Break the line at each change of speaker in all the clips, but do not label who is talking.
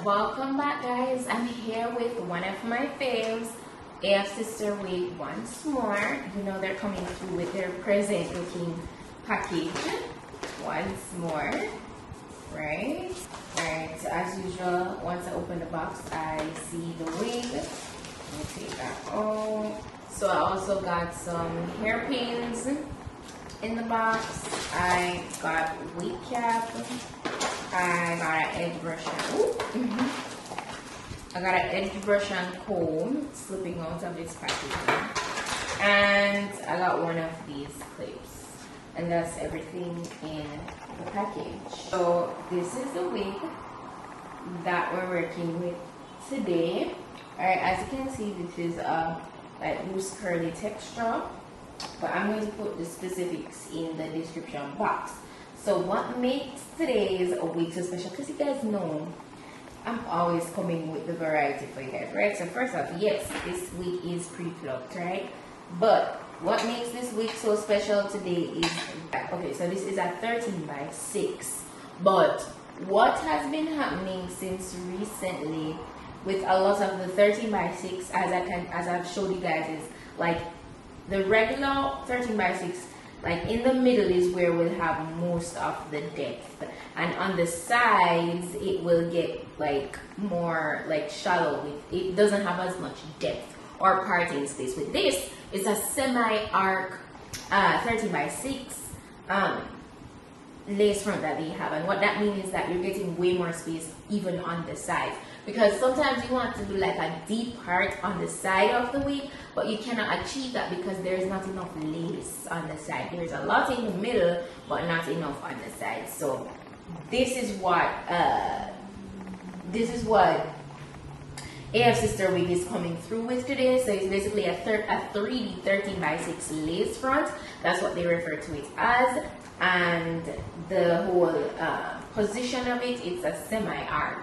Welcome back, guys. I'm here with one of my faves, Afsisterwig once more. You know they're coming through with their present looking package once more, right? Alright, so as usual, once I open the box, I see the wig. Let me take that out. So I also got some hairpins in the box. I got wig cap. I got an edge brush and I got an edge brush and comb slipping out of this packaging, and I got one of these clips, and that's everything in the package. So this is the wig that we're working with today. Alright, as you can see, this is a like loose curly texture, but I'm going to put the specifics in the description box. So what makes today's wig so special, because you guys know I'm always coming with the variety for you guys, right? So first off, yes, this wig is pre-plucked, right? But what makes this wig so special today is, okay, so this is a 13x6, but what has been happening since recently with a lot of the 13x6, as I've showed you guys, is like the regular 13x6, like in the middle is where we'll have most of the depth, and on the sides it will get like more like shallow. It doesn't have as much depth or parting space. With this, it's a semi-arc 13x6 lace front that they have, and what that means is that you're getting way more space even on the sides, because sometimes you want to do like a deep part on the side of the wig, but you cannot achieve that because there's not enough lace on the side. There's a lot in the middle but not enough on the side. So this is what Afsisterwig is coming through with today. So it's basically a 3D 13x6 lace front. That's what they refer to it as, and the whole position of it, it's a semi-arc.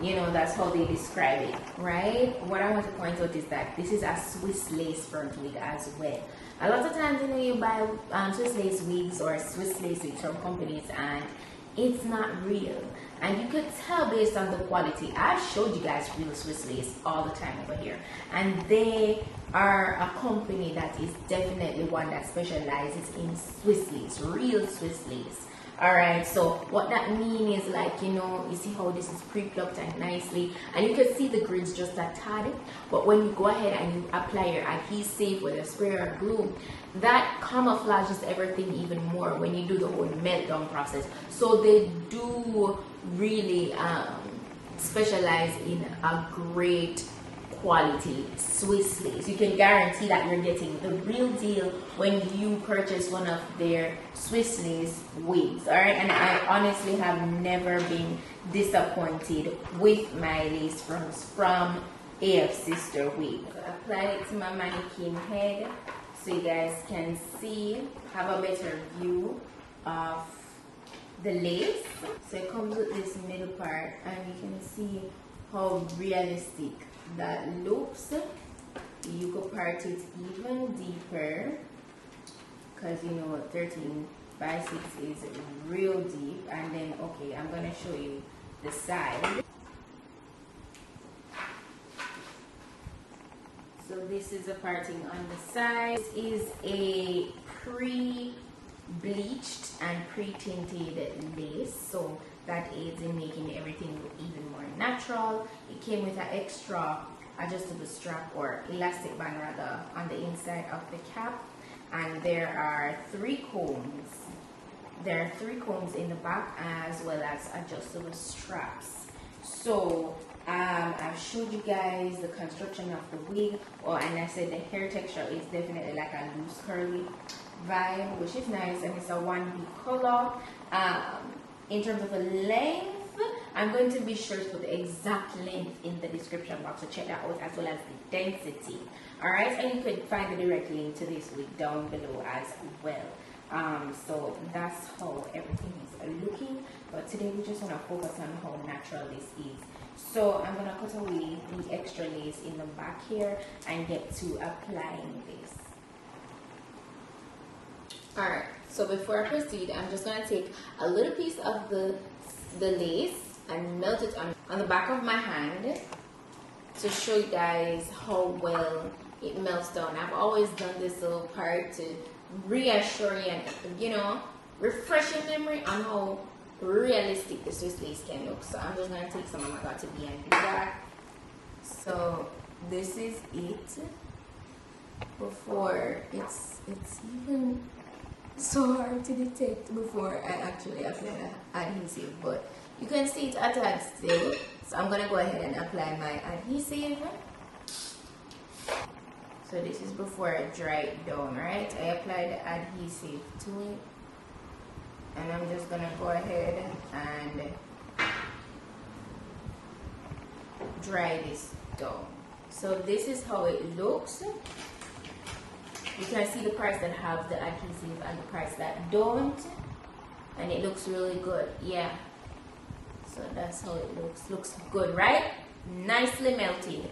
You know, that's how they describe it, right? What I want to point out is that this is a Swiss lace front wig as well. A lot of times, you know, you buy Swiss lace wigs or Swiss lace wigs from companies and it's not real. And you could tell based on the quality. I've showed you guys real Swiss lace all the time over here. And they are a company that is definitely one that specializes in Swiss lace, real Swiss lace. Alright, so what that means is, like, you know, you see how this is pre-plucked and nicely, and you can see the grids just a tad, but when you go ahead and you apply your adhesive with a spray or glue, that camouflages everything even more when you do the whole meltdown process. So they do really specialize in a great quality Swiss lace. You can guarantee that you're getting the real deal when you purchase one of their Swiss lace wigs. Alright, and I honestly have never been disappointed with my lace fronts from Afsisterwig. So I applied it to my mannequin head so you guys can see, have a better view of the lace. So it comes with this middle part, and you can see how realistic that looks. You could part it even deeper, because you know 13x6 is real deep. And then, okay, I'm gonna show you the side. So this is the parting on the side. This is a pre-bleached and pre-tinted lace, so that aids in making everything look even more natural. It came with an extra adjustable strap, or elastic band rather, on the inside of the cap, and there are 3 combs. There are 3 combs in the back, as well as adjustable straps. So I've showed you guys the construction of the wig. Oh, and I said the hair texture is definitely like a loose curly vibe, which is nice, and it's a 1B color. In terms of the length, I'm going to be sure to put the exact length in the description box, so check that out, as well as the density. Alright, and you could find the direct link to this wig down below as well. So that's how everything is looking, but today we just want to focus on how natural this is. So I'm going to cut away the extra lace in the back here and get to applying this. Alright, so before I proceed, I'm just going to take a little piece of the lace and melt melt it on the back of my hand to show you guys how well it melts down. I've always done this little part to reassure you and, you know, refresh your memory on how realistic the Swiss lace can look. So I'm just gonna take some of my got to be and do that. So this is it before it's even so hard to detect before I actually apply the adhesive, but you can see it attached still. So I'm gonna go ahead and apply my adhesive. So this is before I dry it down, right? I apply the adhesive to it, and I'm just gonna go ahead and dry this down. So this is how it looks. You can see the parts that have the adhesive and the parts that don't, and it looks really good. Yeah, so that's how it looks good, right? Nicely melted.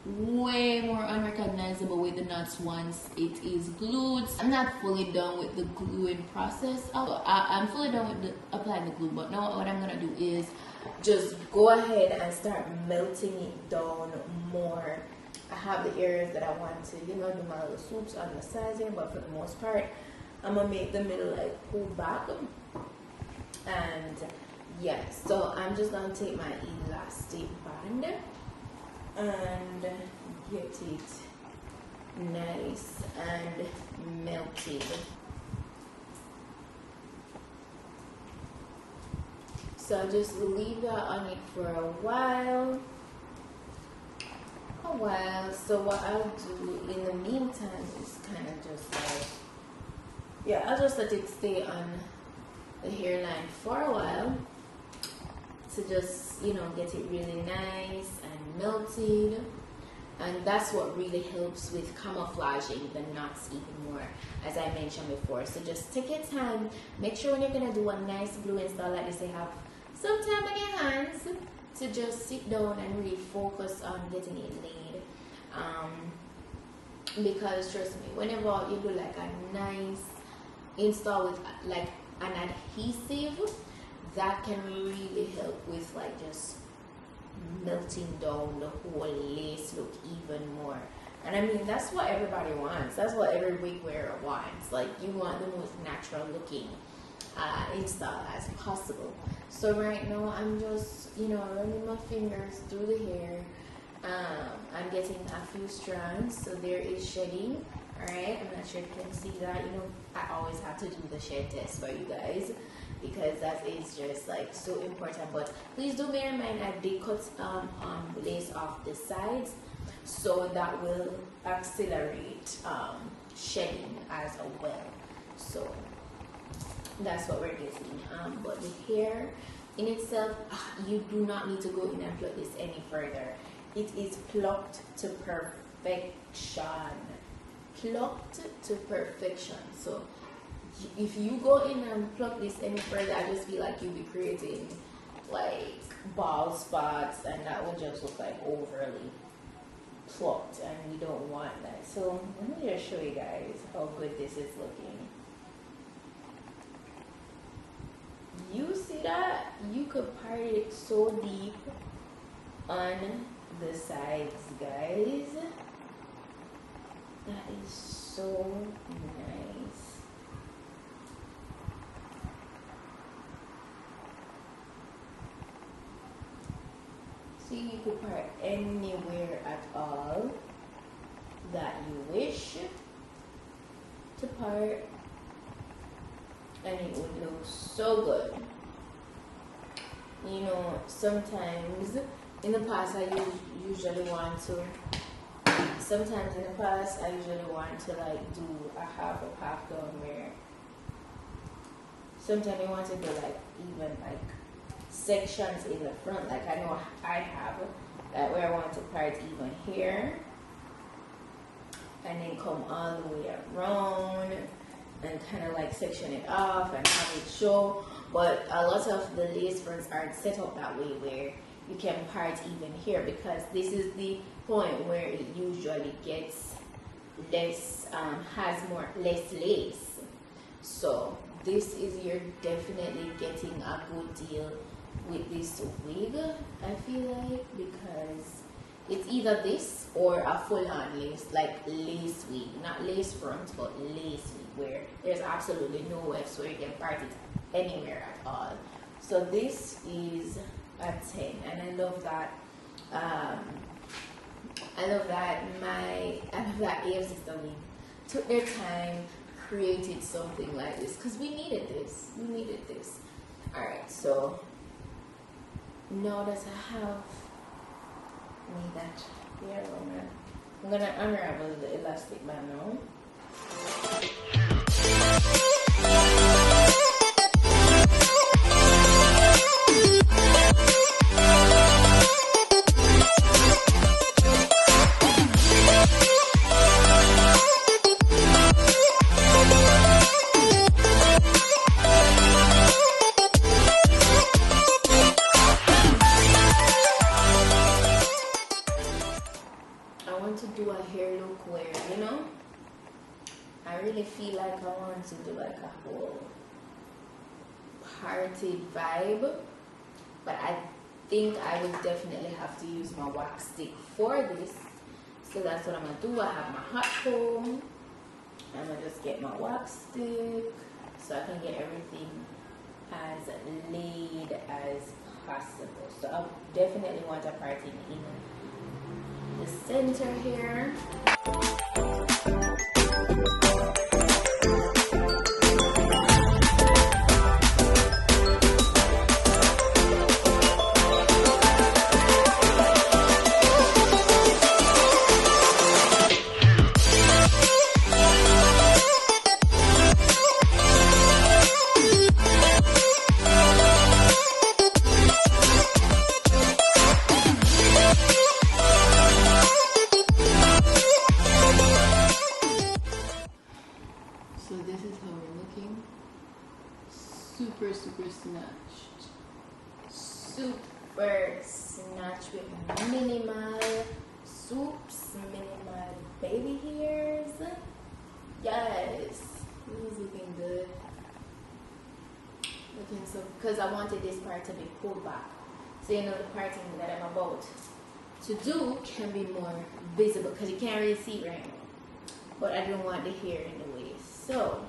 Way more unrecognizable with the knots once it is glued. I'm not fully done with the gluing process. I'm fully done with applying the glue, but now what I'm gonna do is just go ahead and start melting it down more. I have the areas that I want to, you know, do my little swoops on the sides here, but for the most part, I'm gonna make the middle like pull back. And yeah, so I'm just gonna take my elastic band and get it nice and melted. So I'll just leave that on it for a while. So what I'll do in the meantime is kind of just like, yeah, I'll just let it stay on the hairline for a while to just, you know, get it really nice and melted. And that's what really helps with camouflaging the knots even more, as I mentioned before. So just take your time. Make sure when you're gonna do a nice glue install like this, you have some time on your hands to just sit down and really focus on getting it laid. Because trust me, whenever you do like a nice install with like an adhesive, that can really help with like just melting down the whole lace look even more. And I mean, that's what everybody wants. That's what every wig wearer wants. Like, you want the most natural looking install as possible. So right now I'm just, you know, running my fingers through the hair. I'm getting a few strands, so there is shedding. Alright, I'm not sure if you can see that. You know, I always have to do the shed test for you guys, because that is just like so important. But please do bear in mind, I did cut lace off the sides, so that will accelerate shedding as well. So that's what we're getting. But the hair in itself, you do not need to go in and pluck this any further. It is plucked to perfection. Plucked to perfection. So if you go in and pluck this any further, I just feel like you'll be creating like bald spots, and that would just look like overly plucked, and we don't want that. So let me just show you guys how good this is looking. You see that? You could part it so deep on the sides, guys. That is so nice. See, you could part anywhere at all that you wish to part, and it would look so good. You know, sometimes in the past I usually want to like do a half down, where sometimes I want to do like even like sections in the front, like I know I have that where I want to part even here and then come all the way around and kind of like section it off and have it show. But a lot of the lace fronts aren't set up that way where you can part even here, because this is the point where it usually gets less, less lace. So this is, you're definitely getting a good deal with this wig, I feel like, because it's either this or a full-on lace, like lace wig, not lace front, but lace wig, where there's absolutely no wefts, where you can part it anywhere at all. So this is a 10, and I love that. I love that Afsisterwig took their time, created something like this, because we needed this. All right, so now that I have made that hair roller, I'm gonna unravel the elastic band now. I really feel like I want to do like a whole party vibe, but I think I would definitely have to use my wax stick for this. So that's what I'm gonna do. I have my hot comb. I'm gonna just get my wax stick so I can get everything as laid as possible. So I definitely want a party in the center here. Super snatched. Super snatched with minimal swoops, minimal baby hairs. Yes, this is looking good. Looking so, because I wanted this part to be pulled back. So you know the parting that I'm about to do can be more visible, because you can't really see right now. But I don't want the hair in the way. So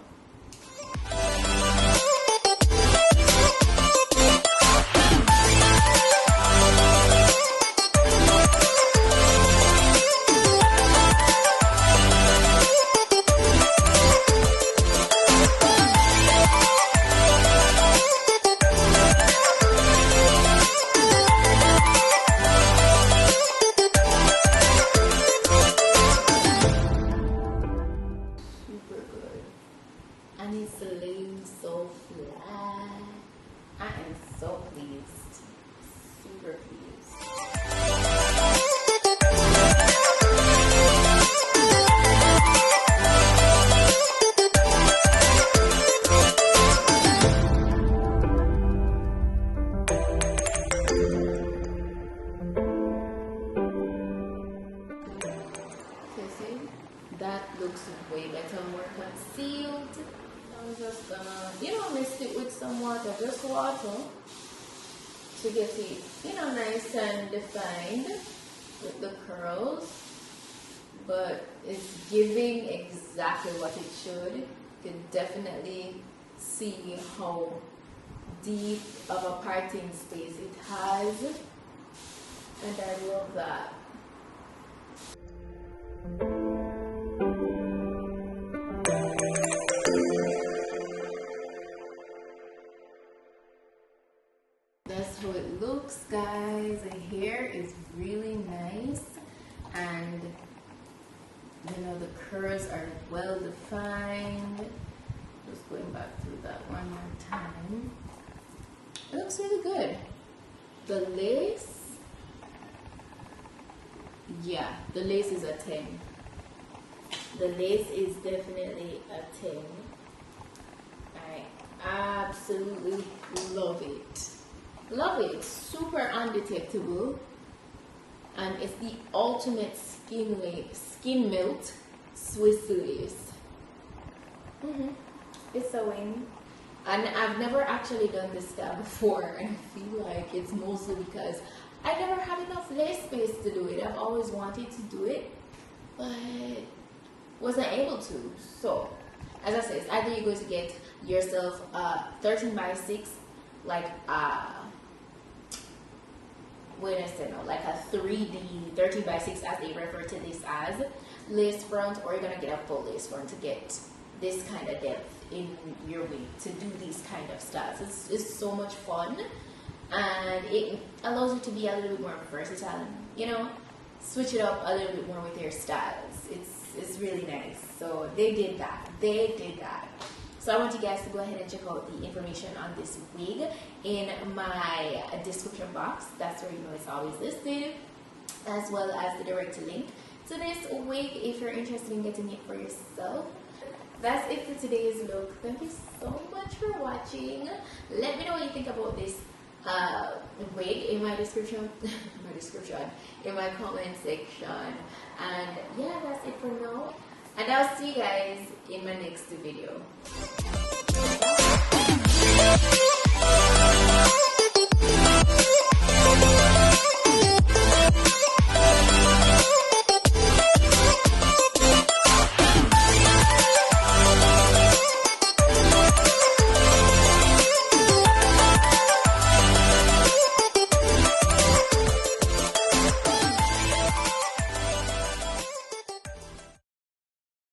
just water to get it, you know, nice and defined with the curls, but it's giving exactly what it should. You can definitely see how deep of a parting space it has, and I love that. That's how it looks, guys. The hair is really nice, and you know, the curls are well defined. Just going back through that one more time. It looks really good. The lace, yeah, the lace is a 10. The lace is definitely a 10. I absolutely love it. Love it. Super undetectable, and it's the ultimate skin melt Swiss lace. It's a win. And I've never actually done this style before, and I feel like it's mostly because I never had enough lace space to do it. I've always wanted to do it, but wasn't able to. So, as I said, it's either you're going to get yourself a 13x6, like like a 3D 13x6 as they refer to this as lace front, or you're gonna get a full lace front to get this kind of depth in your wig to do these kind of styles. It's so much fun, and it allows you to be a little bit more versatile, you know, switch it up a little bit more with your styles. It's really nice. So they did that. So I want you guys to go ahead and check out the information on this wig in my description box. That's where you know it's always listed, as well as the direct link to this wig if you're interested in getting it for yourself. That's it for today's look. Thank you so much for watching. Let me know what you think about this wig in my description, in my comment section. And yeah, that's it for now. And I'll see you guys in my next video. Bye.